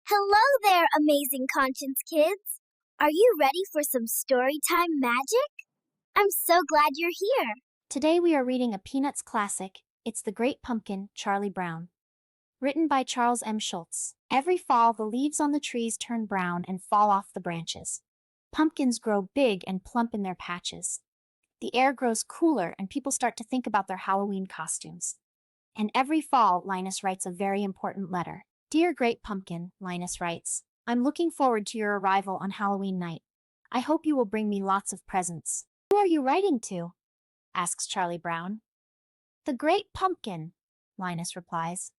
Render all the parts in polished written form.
Hello there, amazing conscience kids! Are you ready for some story time magic? I'm so glad you're here! Today we are reading a Peanuts classic, It's the Great Pumpkin, Charlie Brown. Written by Charles M. Schulz. Every fall the leaves on the trees turn brown and fall off the branches. Pumpkins grow big and plump in their patches. The air grows cooler and people start to think about their Halloween costumes. And every fall, Linus writes a very important letter. Dear Great Pumpkin, Linus writes, I'm looking forward to your arrival on Halloween night. I hope you will bring me lots of presents. Who are you writing to? Asks Charlie Brown. The Great Pumpkin, Linus replies.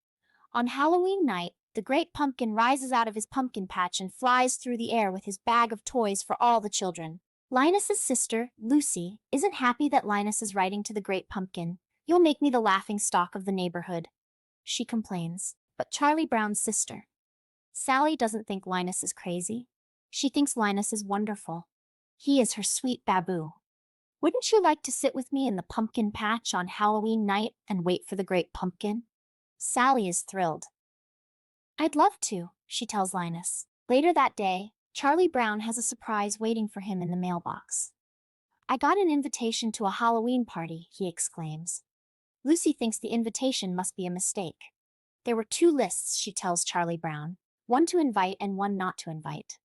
On Halloween night, the Great Pumpkin rises out of his pumpkin patch and flies through the air with his bag of toys for all the children. Linus's sister, Lucy, isn't happy that Linus is writing to the Great Pumpkin. You'll make me the laughing stock of the neighborhood, she complains. But Charlie Brown's sister, Sally, doesn't think Linus is crazy. She thinks Linus is wonderful. He is her sweet baboo. Wouldn't you like to sit with me in the pumpkin patch on Halloween night and wait for the Great Pumpkin? Sally is thrilled. I'd love to, she tells Linus. Later that day, Charlie Brown has a surprise waiting for him in the mailbox. I got an invitation to a Halloween party, he exclaims. Lucy thinks the invitation must be a mistake. There were 2 lists, she tells Charlie Brown, one to invite and one not to invite.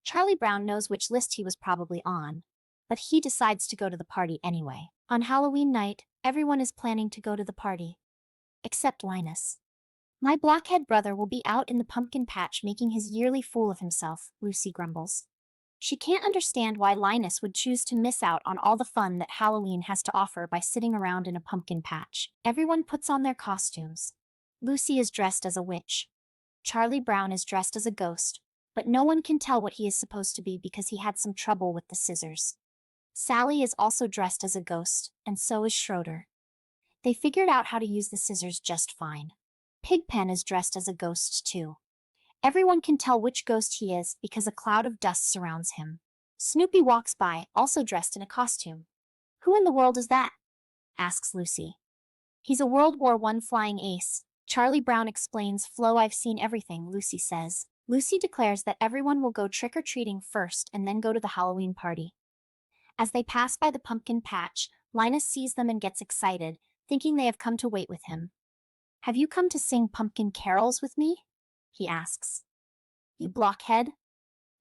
Charlie Brown knows which list he was probably on, but he decides to go to the party anyway. On Halloween night, everyone is planning to go to the party, except Linus. My blockhead brother will be out in the pumpkin patch making his yearly fool of himself, Lucy grumbles. She can't understand why Linus would choose to miss out on all the fun that Halloween has to offer by sitting around in a pumpkin patch. Everyone puts on their costumes. Lucy is dressed as a witch. Charlie Brown is dressed as a ghost, but no one can tell what he is supposed to be because he had some trouble with the scissors. Sally is also dressed as a ghost, and so is Schroeder. They figured out how to use the scissors just fine. Pigpen is dressed as a ghost too. Everyone can tell which ghost he is because a cloud of dust surrounds him. Snoopy walks by, also dressed in a costume. Who in the world is that? Asks Lucy. He's a World War I flying ace. Charlie Brown explains. Flo, I've seen everything, Lucy says. Lucy declares that everyone will go trick-or-treating first and then go to the Halloween party. As they pass by the pumpkin patch, Linus sees them and gets excited, thinking they have come to wait with him. Have you come to sing pumpkin carols with me? He asks. You blockhead.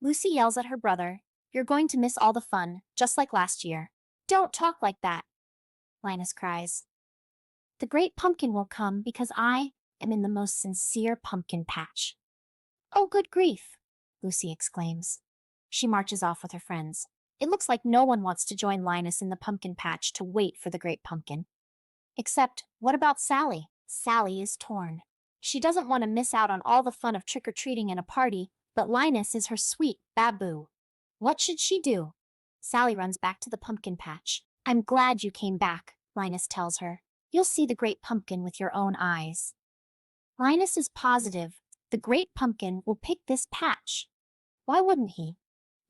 Lucy yells at her brother. You're going to miss all the fun, just like last year. Don't talk like that, Linus cries. The Great Pumpkin will come because I am in the most sincere pumpkin patch. Oh, good grief, Lucy exclaims. She marches off with her friends. It looks like no one wants to join Linus in the pumpkin patch to wait for the Great Pumpkin. Except, what about Sally? Sally is torn. She doesn't want to miss out on all the fun of trick-or-treating in a party, but Linus is her sweet baboo. What should she do? Sally runs back to the pumpkin patch. I'm glad you came back, Linus tells her. You'll see the Great Pumpkin with your own eyes. Linus is positive the Great Pumpkin will pick this patch. Why wouldn't he?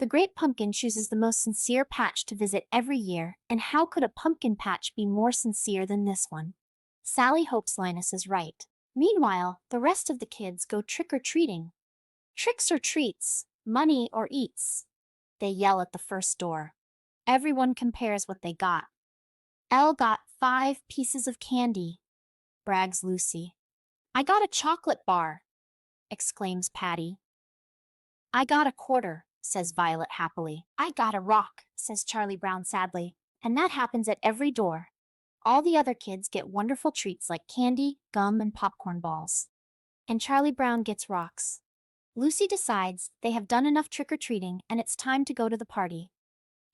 The Great Pumpkin chooses the most sincere patch to visit every year, and how could a pumpkin patch be more sincere than this one? Sally hopes Linus is right. Meanwhile, the rest of the kids go trick-or-treating. Tricks or treats, money or eats. They yell at the first door. Everyone compares what they got. Elle got 5 pieces of candy, brags Lucy. I got a chocolate bar, exclaims Patty. I got a quarter, says Violet happily. I got a rock, says Charlie Brown sadly. And that happens at every door. All the other kids get wonderful treats like candy, gum, and popcorn balls. And Charlie Brown gets rocks. Lucy decides they have done enough trick-or-treating and it's time to go to the party.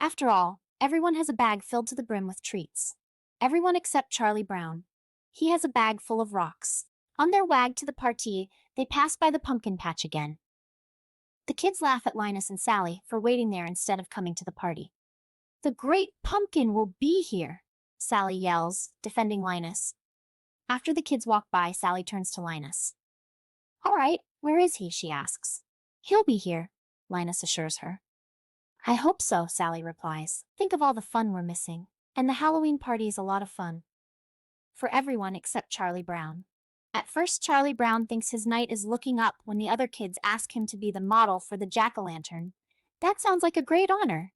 After all, everyone has a bag filled to the brim with treats. Everyone except Charlie Brown. He has a bag full of rocks. On their way to the party, they pass by the pumpkin patch again. The kids laugh at Linus and Sally for waiting there instead of coming to the party. The Great Pumpkin will be here, Sally yells, defending Linus. After the kids walk by, Sally turns to Linus. All right, where is he? She asks. He'll be here, Linus assures her. I hope so, Sally replies. Think of all the fun we're missing. And the Halloween party is a lot of fun. For everyone except Charlie Brown. At first, Charlie Brown thinks his knight is looking up when the other kids ask him to be the model for the jack-o'-lantern. That sounds like a great honor.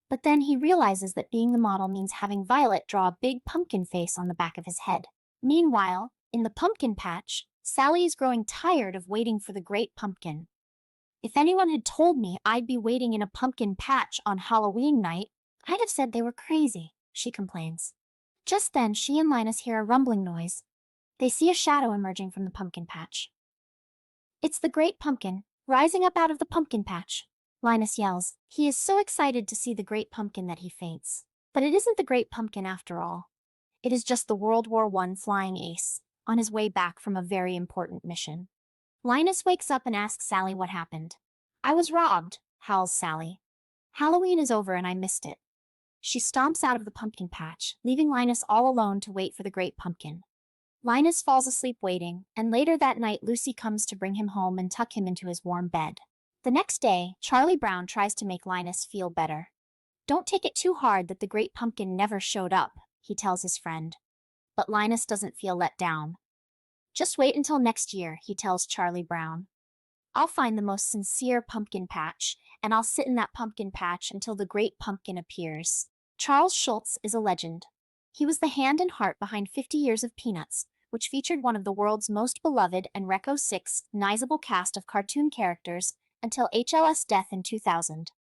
But then he realizes that being the model means having Violet draw a big pumpkin face on the back of his head. Meanwhile, in the pumpkin patch, Sally is growing tired of waiting for the great pumpkin. If anyone had told me I'd be waiting in a pumpkin patch on Halloween night, I'd have said they were crazy, she complains. Just then, she and Linus hear a rumbling noise. They see a shadow emerging from the pumpkin patch. It's the great pumpkin, rising up out of the pumpkin patch. Linus yells. He is so excited to see the great pumpkin that he faints. But it isn't the great pumpkin after all. It is just the World War I flying ace, on his way back from a very important mission. Linus wakes up and asks Sally what happened. I was robbed, howls Sally. Halloween is over and I missed it. She stomps out of the pumpkin patch, leaving Linus all alone to wait for the great pumpkin. Linus falls asleep waiting, and later that night Lucy comes to bring him home and tuck him into his warm bed. The next day, Charlie Brown tries to make Linus feel better. Don't take it too hard that the great pumpkin never showed up, he tells his friend. But Linus doesn't feel let down. Just wait until next year, he tells Charlie Brown. I'll find the most sincere pumpkin patch, and I'll sit in that pumpkin patch until the great pumpkin appears. Charles Schulz is a legend. He was the hand and heart behind 50 Years of Peanuts, which featured one of the world's most beloved and Reco 6 nizable cast of cartoon characters until HLS death in 2000.